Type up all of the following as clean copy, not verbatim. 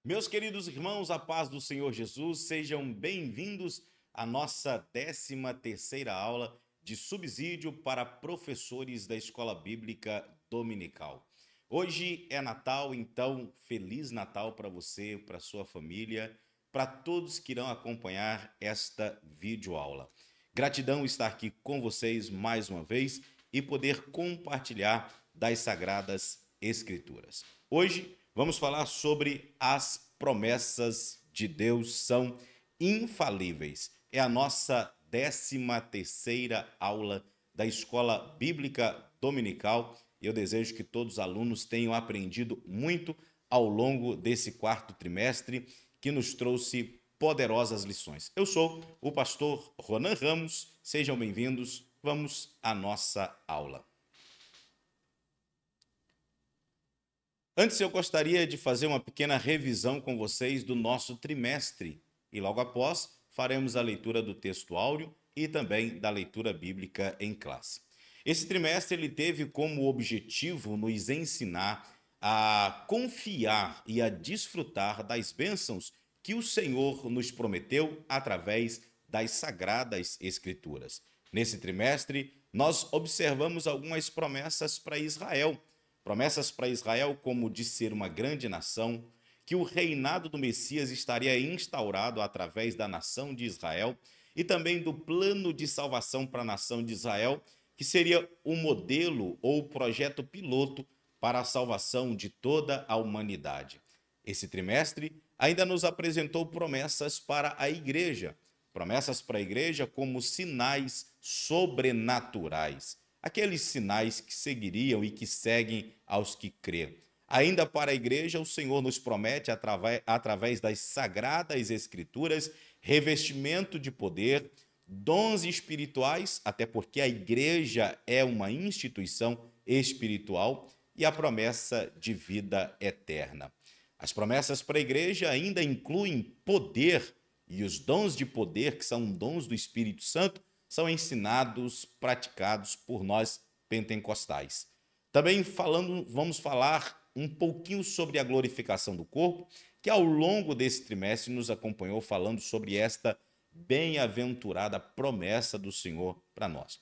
Meus queridos irmãos, a paz do Senhor Jesus, sejam bem-vindos à nossa 13ª aula de subsídio para professores da Escola Bíblica Dominical. Hoje é Natal, então Feliz Natal para você, para sua família, para todos que irão acompanhar esta videoaula. Gratidão estar aqui com vocês mais uma vez e poder compartilhar das Sagradas Escrituras. Hoje vamos falar sobre as promessas de Deus são infalíveis. É a nossa 13ª aula da Escola Bíblica Dominical e eu desejo que todos os alunos tenham aprendido muito ao longo desse quarto trimestre que nos trouxe poderosas lições. Eu sou o pastor Ronan Ramos, sejam bem-vindos, vamos à nossa aula. Antes, eu gostaria de fazer uma pequena revisão com vocês do nosso trimestre e logo após faremos a leitura do texto áureo e também da leitura bíblica em classe. Esse trimestre ele teve como objetivo nos ensinar a confiar e a desfrutar das bênçãos que o Senhor nos prometeu através das Sagradas Escrituras. Nesse trimestre, nós observamos algumas promessas para Israel. Promessas para Israel como de ser uma grande nação, que o reinado do Messias estaria instaurado através da nação de Israel e também do plano de salvação para a nação de Israel, que seria o modelo ou o projeto piloto para a salvação de toda a humanidade. Esse trimestre ainda nos apresentou promessas para a igreja como sinais sobrenaturais. Aqueles sinais que seguiriam e que seguem aos que crêem. Ainda para a igreja, o Senhor nos promete, através das Sagradas Escrituras, revestimento de poder, dons espirituais, até porque a igreja é uma instituição espiritual, e a promessa de vida eterna. As promessas para a igreja ainda incluem poder, e os dons de poder, que são dons do Espírito Santo, são ensinados, praticados por nós pentecostais. Também vamos falar um pouquinho sobre a glorificação do corpo, que ao longo desse trimestre nos acompanhou falando sobre esta bem-aventurada promessa do Senhor para nós.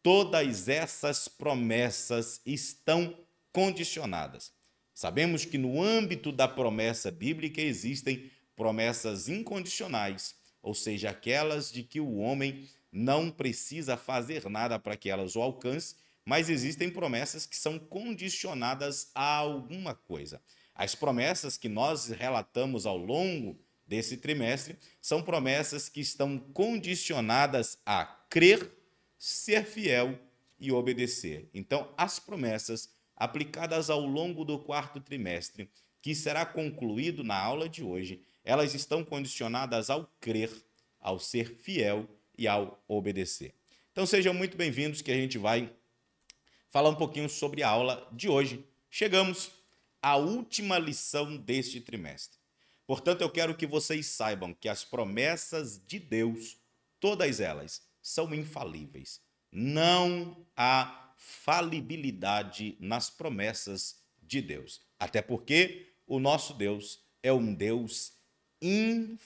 Todas essas promessas estão condicionadas. Sabemos que no âmbito da promessa bíblica existem promessas incondicionais, ou seja, aquelas de que o homem não precisa fazer nada para que elas o alcance, mas existem promessas que são condicionadas a alguma coisa. As promessas que nós relatamos ao longo desse trimestre são promessas que estão condicionadas a crer, ser fiel e obedecer. Então, as promessas aplicadas ao longo do quarto trimestre, que será concluído na aula de hoje, elas estão condicionadas ao crer, ao ser fiel e ao obedecer. Então sejam muito bem-vindos que a gente vai falar um pouquinho sobre a aula de hoje. Chegamos à última lição deste trimestre. Portanto, eu quero que vocês saibam que as promessas de Deus, todas elas, são infalíveis. Não há falibilidade nas promessas de Deus. Até porque o nosso Deus é um Deus infalível.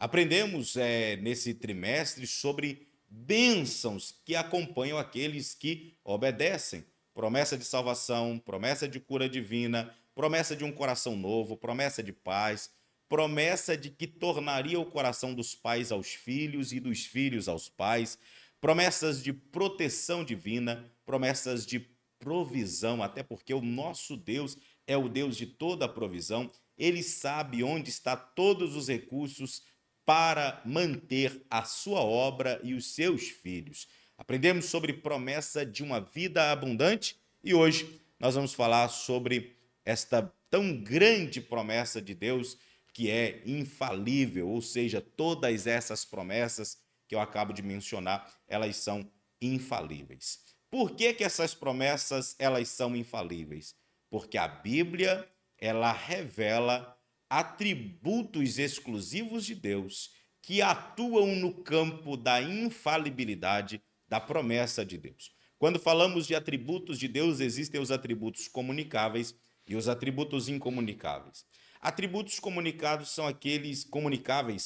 Aprendemos nesse trimestre sobre bênçãos que acompanham aqueles que obedecem. Promessa de salvação, promessa de cura divina, promessa de um coração novo, promessa de paz, promessa de que tornaria o coração dos pais aos filhos e dos filhos aos pais, promessas de proteção divina, promessas de provisão, até porque o nosso Deus é o Deus de toda a provisão. Ele sabe onde está todos os recursos para manter a sua obra e os seus filhos. Aprendemos sobre promessa de uma vida abundante e hoje nós vamos falar sobre esta tão grande promessa de Deus que é infalível, ou seja, todas essas promessas que eu acabo de mencionar, elas são infalíveis. Por que essas promessas elas são infalíveis? Porque a Bíblia ela revela atributos exclusivos de Deus que atuam no campo da infalibilidade da promessa de Deus. Quando falamos de atributos de Deus, existem os atributos comunicáveis e os atributos incomunicáveis. Atributos comunicáveis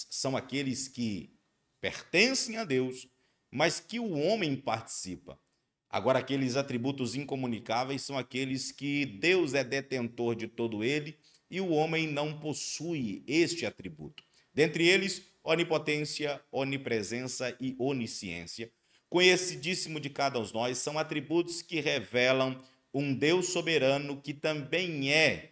são aqueles que pertencem a Deus, mas que o homem participa. Agora, aqueles atributos incomunicáveis são aqueles que Deus é detentor de todo ele e o homem não possui este atributo. Dentre eles, onipotência, onipresença e onisciência. Conhecidíssimo de cada um de nós, são atributos que revelam um Deus soberano que também é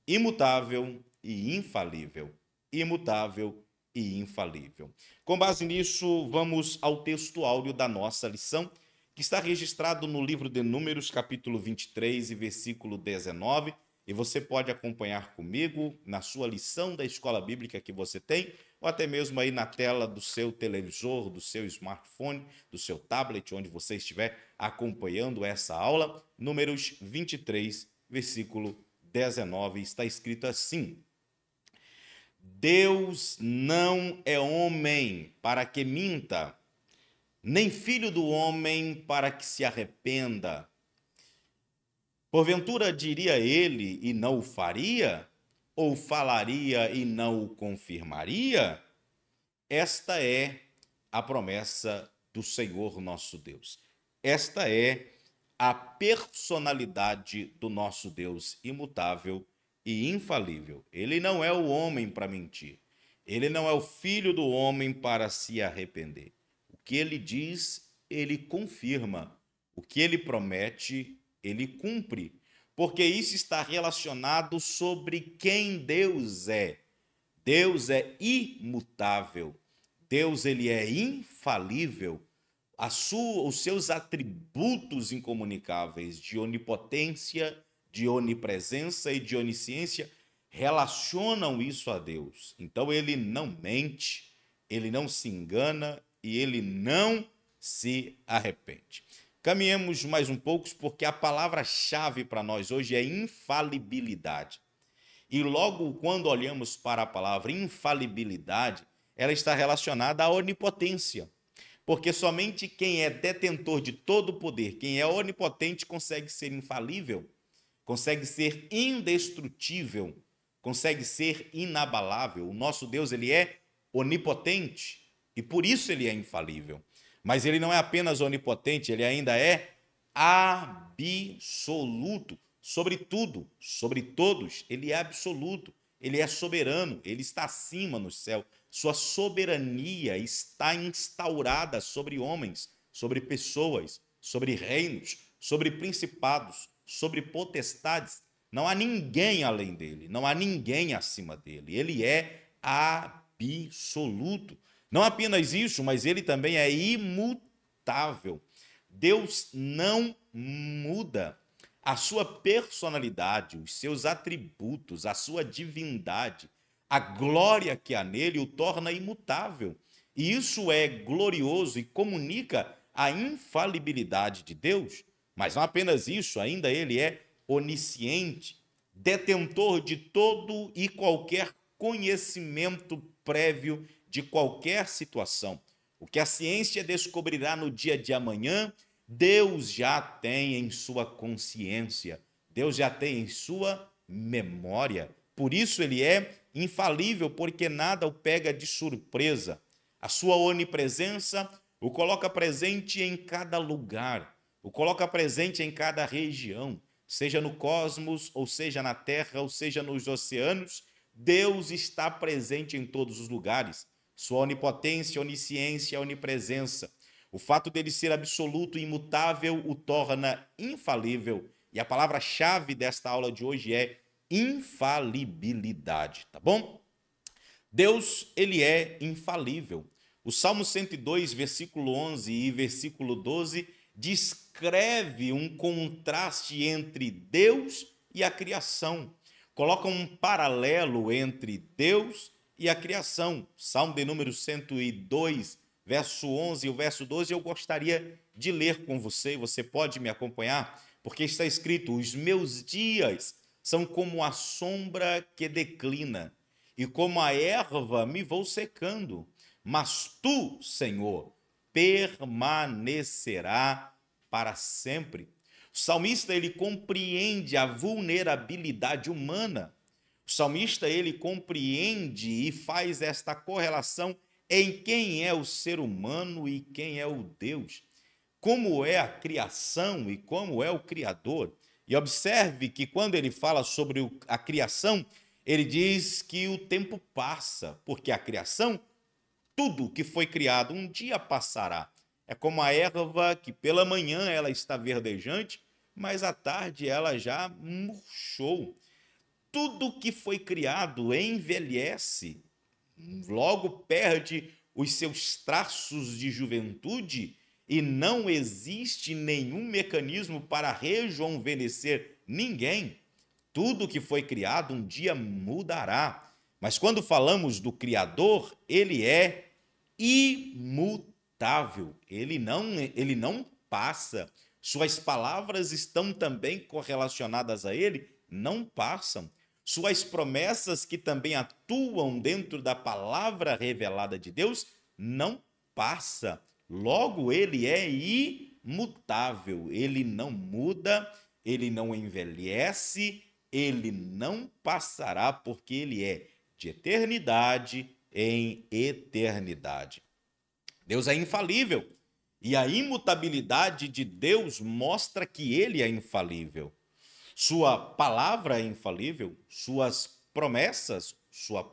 imutável e infalível. Imutável e infalível. Com base nisso, vamos ao texto áureo da nossa lição, que está registrado no livro de Números, capítulo 23 e versículo 19, e você pode acompanhar comigo na sua lição da escola bíblica que você tem, ou até mesmo aí na tela do seu televisor, do seu smartphone, do seu tablet, onde você estiver acompanhando essa aula. Números 23, versículo 19, está escrito assim: Deus não é homem para que minta, nem filho do homem para que se arrependa. Porventura diria ele e não o faria? Ou falaria e não o confirmaria? Esta é a promessa do Senhor nosso Deus. Esta é a personalidade do nosso Deus imutável e infalível. Ele não é o homem para mentir. Ele não é o filho do homem para se arrepender. O que ele diz, ele confirma. O que ele promete, ele cumpre. Porque isso está relacionado sobre quem Deus é. Deus é imutável. Deus, ele é infalível. Os seus atributos incomunicáveis de onipotência, de onipresença e de onisciência relacionam isso a Deus. Então ele não mente, ele não se engana e ele não se arrepende. Caminhemos mais um pouco, porque a palavra-chave para nós hoje é infalibilidade. E logo quando olhamos para a palavra infalibilidade, ela está relacionada à onipotência. Porque somente quem é detentor de todo o poder, quem é onipotente, consegue ser infalível, consegue ser indestrutível, consegue ser inabalável. O nosso Deus, ele é onipotente e por isso ele é infalível. Mas ele não é apenas onipotente, ele ainda é absoluto. Sobre tudo, sobre todos, ele é absoluto, ele é soberano, ele está acima no céu. Sua soberania está instaurada sobre homens, sobre pessoas, sobre reinos, sobre principados, sobre potestades. Não há ninguém além dele, não há ninguém acima dele. Ele é absoluto. Não apenas isso, mas ele também é imutável. Deus não muda. A sua personalidade, os seus atributos, a sua divindade, a glória que há nele o torna imutável. E isso é glorioso e comunica a infalibilidade de Deus. Mas não apenas isso, ainda ele é onisciente, detentor de todo e qualquer conhecimento prévio de qualquer situação. O que a ciência descobrirá no dia de amanhã, Deus já tem em sua consciência, Deus já tem em sua memória. Por isso ele é infalível, porque nada o pega de surpresa. A sua onipresença o coloca presente em cada lugar, o coloca presente em cada região, seja no cosmos, ou seja na terra, ou seja nos oceanos. Deus está presente em todos os lugares. Sua onipotência, onisciência, onipresença. O fato dele ser absoluto e imutável o torna infalível. E a palavra-chave desta aula de hoje é infalibilidade, tá bom? Deus, ele é infalível. O Salmo 102, versículo 11 e versículo 12 descreve um contraste entre Deus e a criação. Coloca um paralelo entre Deus e a criação. Salmo de número 102, verso 11 e o verso 12, eu gostaria de ler com você, você pode me acompanhar, porque está escrito: os meus dias são como a sombra que declina, e como a erva me vou secando, mas tu, Senhor, permanecerá para sempre. O salmista, ele compreende a vulnerabilidade humana. O salmista, ele compreende e faz esta correlação em quem é o ser humano e quem é o Deus, como é a criação e como é o Criador. E observe que quando ele fala sobre a criação, ele diz que o tempo passa, porque a criação, tudo que foi criado um dia passará. É como a erva que pela manhã ela está verdejante, mas à tarde ela já murchou. Tudo que foi criado envelhece, logo perde os seus traços de juventude e não existe nenhum mecanismo para rejuvenescer ninguém. Tudo que foi criado um dia mudará. Mas quando falamos do Criador, ele é imutável. Ele não passa. Suas palavras estão também correlacionadas a ele, não passam. Suas promessas, que também atuam dentro da palavra revelada de Deus, não passa. Logo, ele é imutável. Ele não muda, ele não envelhece, ele não passará, porque ele é de eternidade em eternidade. Deus é infalível. E a imutabilidade de Deus mostra que ele é infalível. Sua palavra é infalível, suas promessas, suas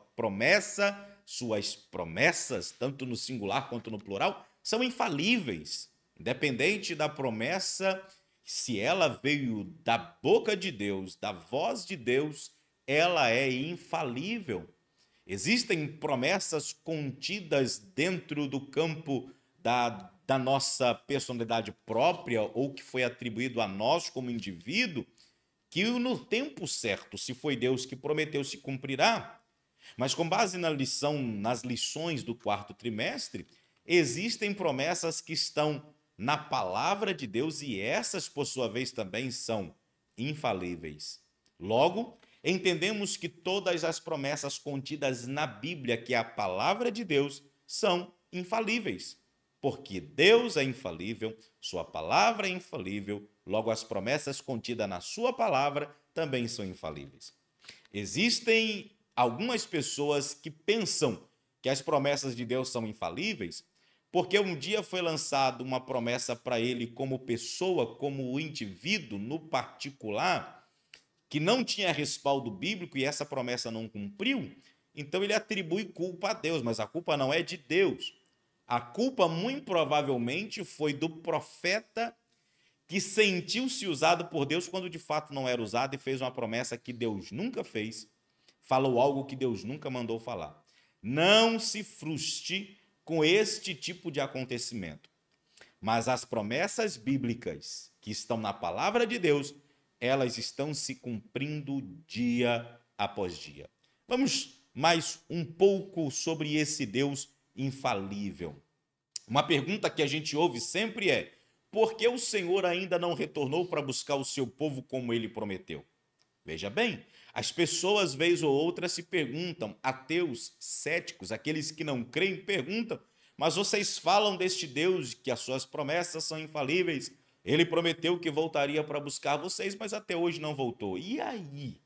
promessas, tanto no singular quanto no plural, são infalíveis. Independente da promessa, se ela veio da boca de Deus, da voz de Deus, ela é infalível. Existem promessas contidas dentro do campo da nossa personalidade própria ou que foi atribuído a nós como indivíduo, que no tempo certo, se foi Deus que prometeu, se cumprirá. Mas com base nas lições do quarto trimestre, existem promessas que estão na palavra de Deus e essas, por sua vez, também são infalíveis. Logo, entendemos que todas as promessas contidas na Bíblia, que é a palavra de Deus, são infalíveis. Porque Deus é infalível, sua palavra é infalível, logo as promessas contidas na sua palavra também são infalíveis. Existem algumas pessoas que pensam que as promessas de Deus são infalíveis porque um dia foi lançada uma promessa para ele como pessoa, como indivíduo, no particular, que não tinha respaldo bíblico e essa promessa não cumpriu, então ele atribui culpa a Deus, mas a culpa não é de Deus. A culpa, muito provavelmente, foi do profeta que sentiu-se usado por Deus quando de fato não era usado e fez uma promessa que Deus nunca fez, falou algo que Deus nunca mandou falar. Não se frustre com este tipo de acontecimento. Mas as promessas bíblicas que estão na palavra de Deus, elas estão se cumprindo dia após dia. Vamos mais um pouco sobre esse Deus infalível. Uma pergunta que a gente ouve sempre é: por que o Senhor ainda não retornou para buscar o seu povo como ele prometeu? Veja bem, as pessoas, vez ou outra, se perguntam, ateus, céticos, aqueles que não creem, perguntam: mas vocês falam deste Deus, que as suas promessas são infalíveis, ele prometeu que voltaria para buscar vocês, mas até hoje não voltou. E aí?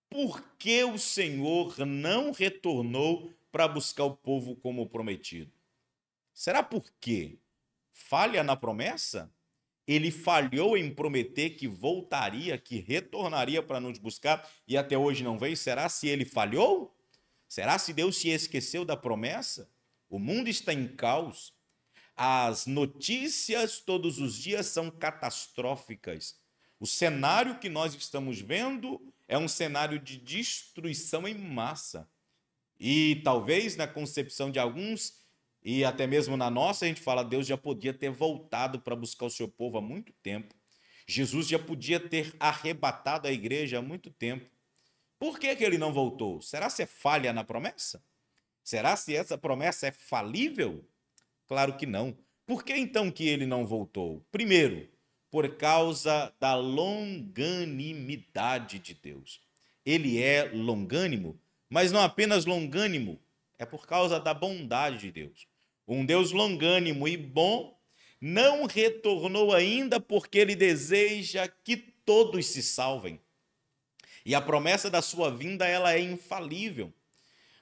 Por que o Senhor não retornou para buscar o povo como prometido? Será por quê? Falha na promessa? Ele falhou em prometer que voltaria, que retornaria para nos buscar e até hoje não veio? Será se ele falhou? Será se Deus se esqueceu da promessa? O mundo está em caos. As notícias todos os dias são catastróficas. O cenário que nós estamos vendo é um cenário de destruição em massa. E talvez na concepção de alguns, e até mesmo na nossa, a gente fala: Deus já podia ter voltado para buscar o seu povo há muito tempo. Jesus já podia ter arrebatado a igreja há muito tempo. Por que ele não voltou? Será se é falha na promessa? Será se essa promessa é falível? Claro que não. Por que então que ele não voltou? Primeiro, por causa da longanimidade de Deus. Ele é longânimo, mas não apenas longânimo, é por causa da bondade de Deus. Um Deus longânimo e bom não retornou ainda porque ele deseja que todos se salvem. E a promessa da sua vinda, ela é infalível.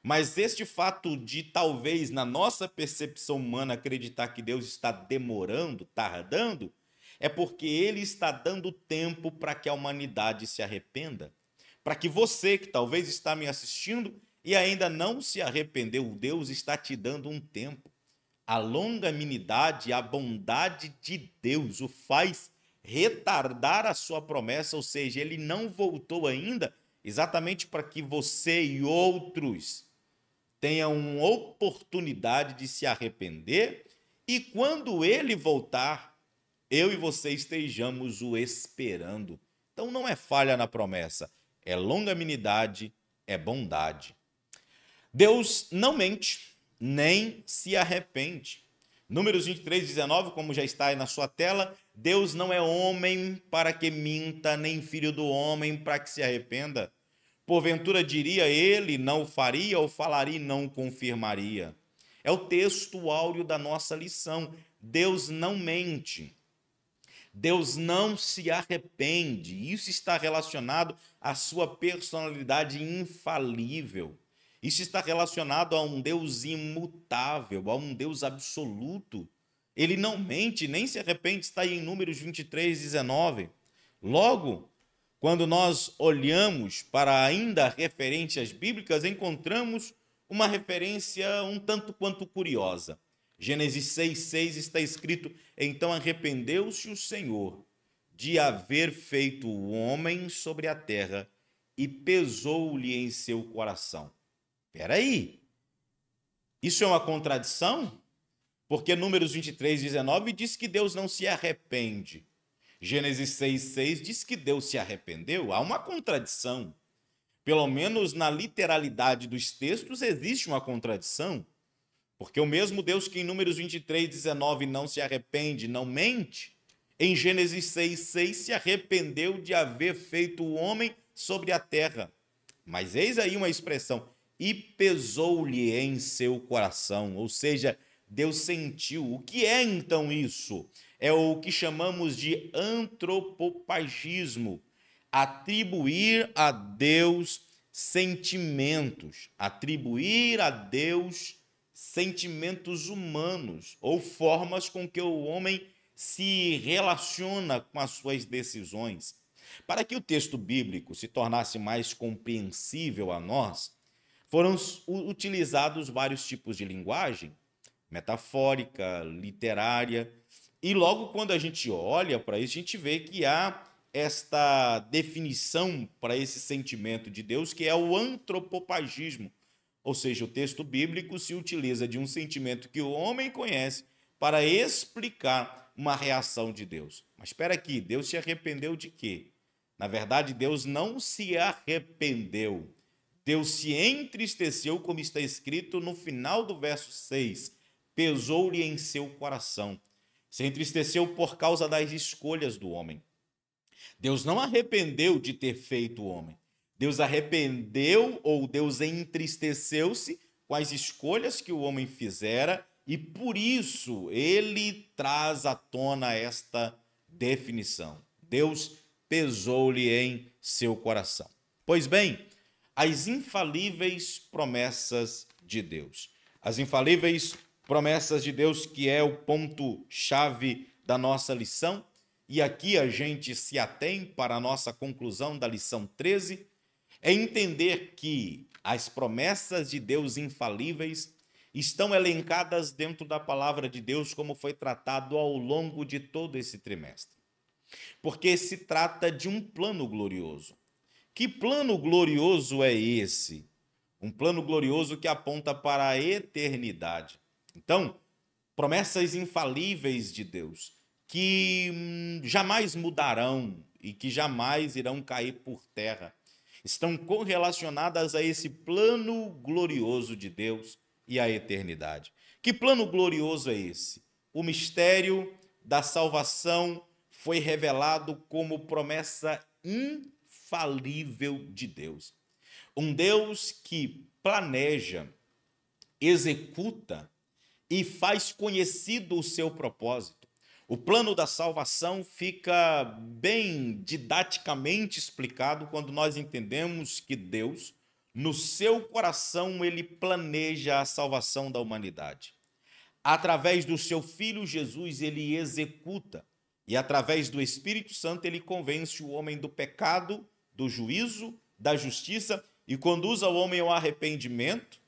Mas este fato de talvez na nossa percepção humana acreditar que Deus está demorando, tardando, é porque ele está dando tempo para que a humanidade se arrependa. Para que você que talvez está me assistindo e ainda não se arrependeu, Deus está te dando um tempo. A longanimidade, a bondade de Deus o faz retardar a sua promessa, ou seja, ele não voltou ainda exatamente para que você e outros tenham uma oportunidade de se arrepender e quando ele voltar, eu e você estejamos o esperando. Então não é falha na promessa, é longanimidade, é bondade. Deus não mente, nem se arrepende. Números 23, 19, como já está aí na sua tela, Deus não é homem para que minta, nem filho do homem para que se arrependa. Porventura diria ele, não faria, ou falaria e não confirmaria. É o texto áureo da nossa lição. Deus não mente. Deus não se arrepende. Isso está relacionado à sua personalidade infalível. Isso está relacionado a um Deus imutável, a um Deus absoluto. Ele não mente, nem se arrepende, está aí em Números 23, 19. Logo, quando nós olhamos para ainda referências bíblicas, encontramos uma referência um tanto quanto curiosa. Gênesis 6,6 está escrito: então arrependeu-se o Senhor de haver feito o homem sobre a terra e pesou-lhe em seu coração. Espera aí, isso é uma contradição? Porque Números 23, 19 diz que Deus não se arrepende. Gênesis 6,6 diz que Deus se arrependeu. Há uma contradição. Pelo menos na literalidade dos textos existe uma contradição. Porque o mesmo Deus que em Números 23, 19 não se arrepende, não mente, em Gênesis 6,6 se arrependeu de haver feito o homem sobre a terra. Mas eis aí uma expressão: e pesou-lhe em seu coração. Ou seja, Deus sentiu. O que é então isso? É o que chamamos de antropofagismo. Atribuir a Deus sentimentos. Atribuir a Deus sentimentos humanos ou formas com que o homem se relaciona com as suas decisões. Para que o texto bíblico se tornasse mais compreensível a nós, foram utilizados vários tipos de linguagem, metafórica, literária, e logo quando a gente olha para isso, a gente vê que há esta definição para esse sentimento de Deus, que é o antropofagismo. Ou seja, o texto bíblico se utiliza de um sentimento que o homem conhece para explicar uma reação de Deus. Mas espera aqui, Deus se arrependeu de quê? Na verdade, Deus não se arrependeu. Deus se entristeceu, como está escrito no final do verso 6. Pesou-lhe em seu coração. Se entristeceu por causa das escolhas do homem. Deus não arrependeu de ter feito o homem. Deus arrependeu ou Deus entristeceu-se com as escolhas que o homem fizera e por isso ele traz à tona esta definição. Deus pesou-lhe em seu coração. Pois bem, as infalíveis promessas de Deus. As infalíveis promessas de Deus, que é o ponto-chave da nossa lição, e aqui a gente se atém para a nossa conclusão da lição 13, é entender que as promessas de Deus infalíveis estão elencadas dentro da palavra de Deus, como foi tratado ao longo de todo esse trimestre. Porque se trata de um plano glorioso. Que plano glorioso é esse? Um plano glorioso que aponta para a eternidade. Então, promessas infalíveis de Deus, que jamais mudarão e que jamais irão cair por terra, estão correlacionadas a esse plano glorioso de Deus e a eternidade. Que plano glorioso é esse? O mistério da salvação foi revelado como promessa infalível de Deus. Um Deus que planeja, executa e faz conhecido o seu propósito. O plano da salvação fica bem didaticamente explicado quando nós entendemos que Deus, no seu coração, ele planeja a salvação da humanidade. Através do seu Filho Jesus, ele executa, e através do Espírito Santo, ele convence o homem do pecado, do juízo, da justiça e conduz o homem ao arrependimento,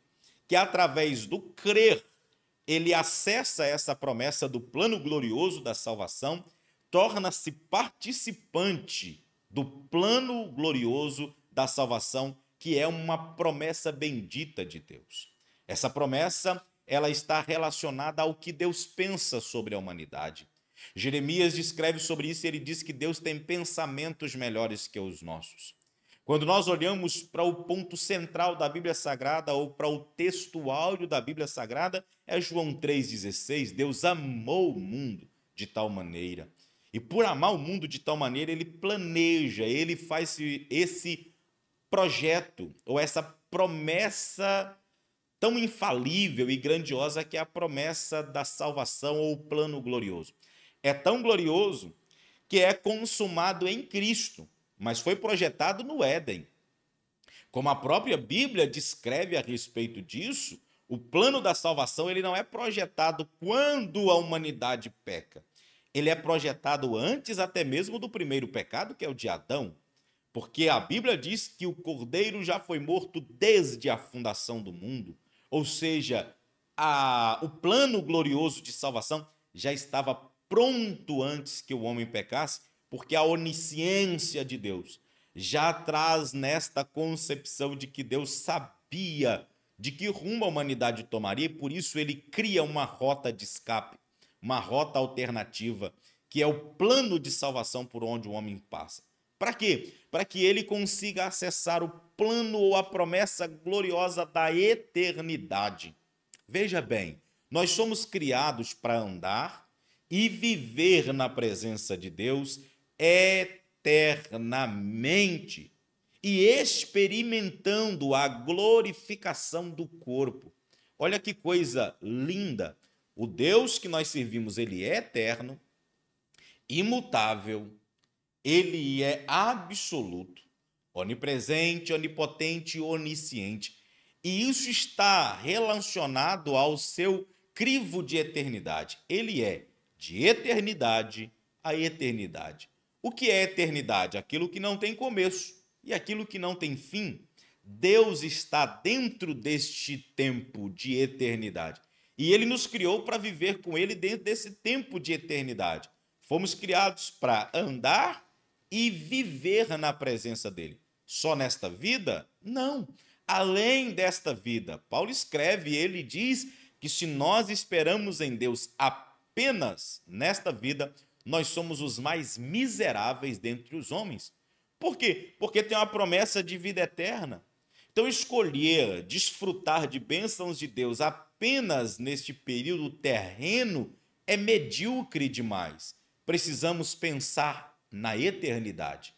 que através do crer, ele acessa essa promessa do plano glorioso da salvação, torna-se participante do plano glorioso da salvação, que é uma promessa bendita de Deus. Essa promessa, ela está relacionada ao que Deus pensa sobre a humanidade. Jeremias descreve sobre isso e ele diz que Deus tem pensamentos melhores que os nossos. Quando nós olhamos para o ponto central da Bíblia Sagrada ou para o texto áureo da Bíblia Sagrada, é João 3,16. Deus amou o mundo de tal maneira. E por amar o mundo de tal maneira, ele planeja, ele faz esse projeto ou essa promessa tão infalível e grandiosa que é a promessa da salvação ou o plano glorioso. É tão glorioso que é consumado em Cristo, mas foi projetado no Éden. Como a própria Bíblia descreve a respeito disso, o plano da salvação ele não é projetado quando a humanidade peca. Ele é projetado antes até mesmo do primeiro pecado, que é o de Adão. Porque a Bíblia diz que o Cordeiro já foi morto desde a fundação do mundo. Ou seja, o plano glorioso de salvação já estava pronto antes que o homem pecasse, porque a onisciência de Deus já traz nesta concepção de que Deus sabia de que rumo a humanidade tomaria, e por isso ele cria uma rota de escape, uma rota alternativa, que é o plano de salvação por onde o homem passa. Para quê? Para que ele consiga acessar o plano ou a promessa gloriosa da eternidade. Veja bem, nós somos criados para andar e viver na presença de Deus eternamente e experimentando a glorificação do corpo. Olha que coisa linda! O Deus que nós servimos, ele é eterno, imutável, ele é absoluto, onipresente, onipotente e onisciente. E isso está relacionado ao seu crivo de eternidade. Ele é de eternidade a eternidade. O que é eternidade? Aquilo que não tem começo e aquilo que não tem fim. Deus está dentro deste tempo de eternidade. E ele nos criou para viver com ele dentro desse tempo de eternidade. Fomos criados para andar e viver na presença dele. Só nesta vida? Não. Além desta vida. Paulo escreve, ele diz que se nós esperamos em Deus apenas nesta vida, nós somos os mais miseráveis dentre os homens. Por quê? Porque tem uma promessa de vida eterna. Então, escolher desfrutar de bênçãos de Deus apenas neste período terreno é medíocre demais. Precisamos pensar na eternidade,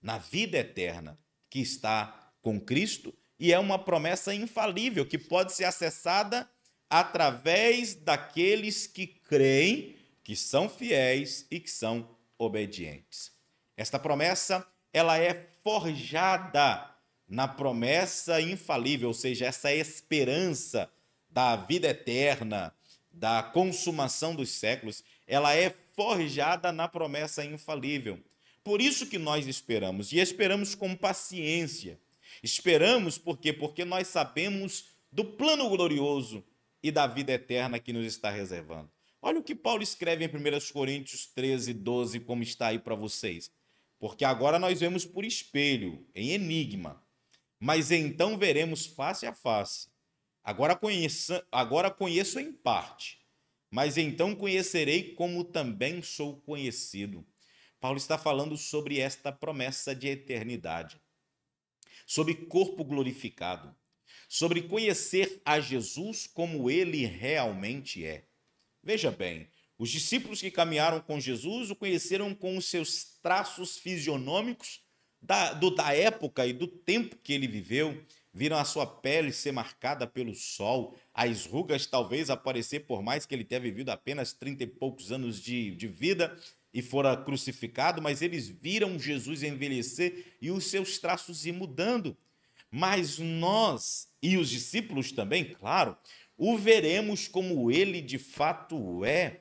na vida eterna que está com Cristo e é uma promessa infalível que pode ser acessada através daqueles que creem, que são fiéis e que são obedientes. Esta promessa, ela é forjada na promessa infalível, ou seja, essa esperança da vida eterna, da consumação dos séculos, ela é forjada na promessa infalível. Por isso que nós esperamos, e esperamos com paciência. Esperamos por quê? Porque nós sabemos do plano glorioso e da vida eterna que nos está reservando. Olha o que Paulo escreve em 1 Coríntios 13, 12, como está aí para vocês. Porque agora nós vemos por espelho, em enigma, mas então veremos face a face. Agora conheço em parte, mas então conhecerei como também sou conhecido. Paulo está falando sobre esta promessa de eternidade, sobre corpo glorificado, sobre conhecer a Jesus como ele realmente é. Veja bem, os discípulos que caminharam com Jesus o conheceram com os seus traços fisionômicos da época e do tempo que ele viveu. viram a sua pele ser marcada pelo sol, as rugas talvez aparecer, por mais que ele tenha vivido apenas 30 e poucos anos de vida e fora crucificado, mas eles viram Jesus envelhecer e os seus traços ir mudando. Mas nós e os discípulos também, claro, o veremos como ele de fato é.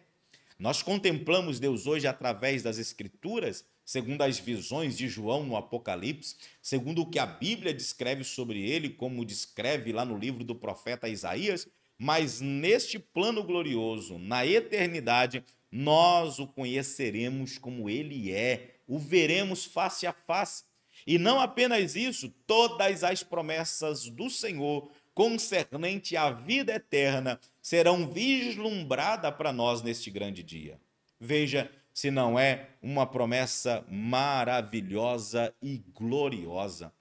Nós contemplamos Deus hoje através das Escrituras, segundo as visões de João no Apocalipse, segundo o que a Bíblia descreve sobre ele, como descreve lá no livro do profeta Isaías, mas neste plano glorioso, na eternidade, nós o conheceremos como ele é, o veremos face a face. E não apenas isso, todas as promessas do Senhor concernente à vida eterna serão vislumbradas para nós neste grande dia. Veja se não é uma promessa maravilhosa e gloriosa.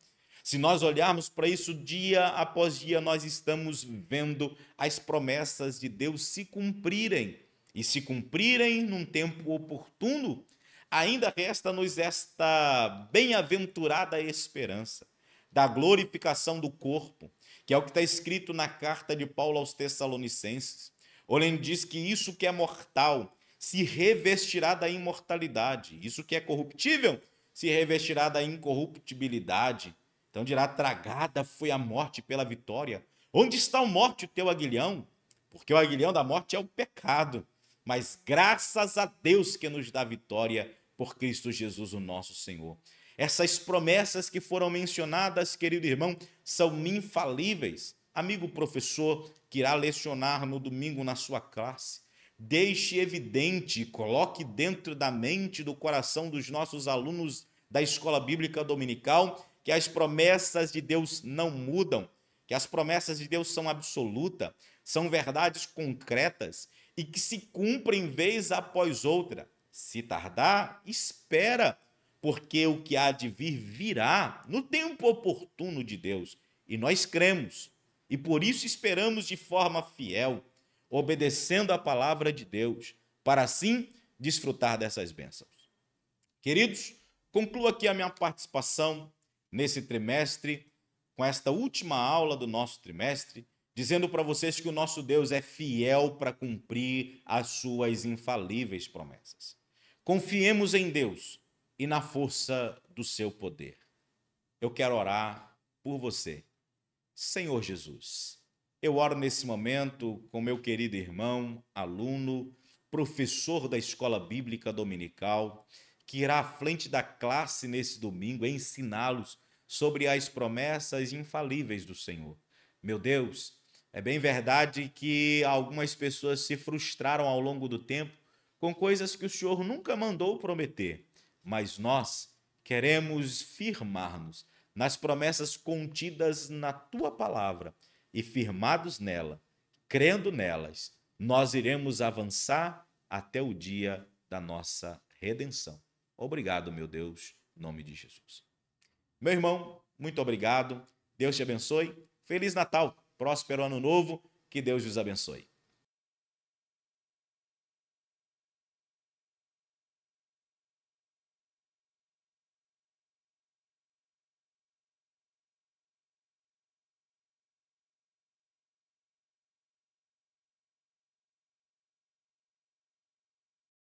Se nós olharmos para isso dia após dia, nós estamos vendo as promessas de Deus se cumprirem. E se cumprirem num tempo oportuno, ainda resta-nos esta bem-aventurada esperança da glorificação do corpo, que é o que está escrito na carta de Paulo aos Tessalonicenses. Onde diz que isso que é mortal se revestirá da imortalidade, isso que é corruptível se revestirá da incorruptibilidade. Então dirá: tragada foi a morte pela vitória. Onde está a morte, o teu aguilhão? Porque o aguilhão da morte é o pecado. Mas graças a Deus que nos dá vitória por Cristo Jesus, o nosso Senhor. Essas promessas que foram mencionadas, querido irmão, são infalíveis. Amigo professor que irá lecionar no domingo na sua classe, deixe evidente, coloque dentro da mente e do coração dos nossos alunos da Escola Bíblica Dominical que as promessas de Deus não mudam, que as promessas de Deus são absolutas, são verdades concretas e que se cumprem vez após outra. Se tardar, espera, porque o que há de vir virá no tempo oportuno de Deus. E nós cremos, e por isso esperamos de forma fiel, obedecendo a palavra de Deus, para assim desfrutar dessas bênçãos. Queridos, concluo aqui a minha participação nesse trimestre, com esta última aula do nosso trimestre, dizendo para vocês que o nosso Deus é fiel para cumprir as suas infalíveis promessas. Confiemos em Deus e na força do seu poder. Eu quero orar por você. Senhor Jesus, eu oro nesse momento com meu querido irmão, aluno, professor da Escola Bíblica Dominical, que irá à frente da classe nesse domingo ensiná-los sobre as promessas infalíveis do Senhor. Meu Deus, é bem verdade que algumas pessoas se frustraram ao longo do tempo com coisas que o Senhor nunca mandou prometer, mas nós queremos firmar-nos nas promessas contidas na Tua palavra e firmados nela, crendo nelas, nós iremos avançar até o dia da nossa redenção. Obrigado, meu Deus, em nome de Jesus. Meu irmão, muito obrigado. Deus te abençoe. Feliz Natal, próspero Ano Novo. Que Deus os abençoe.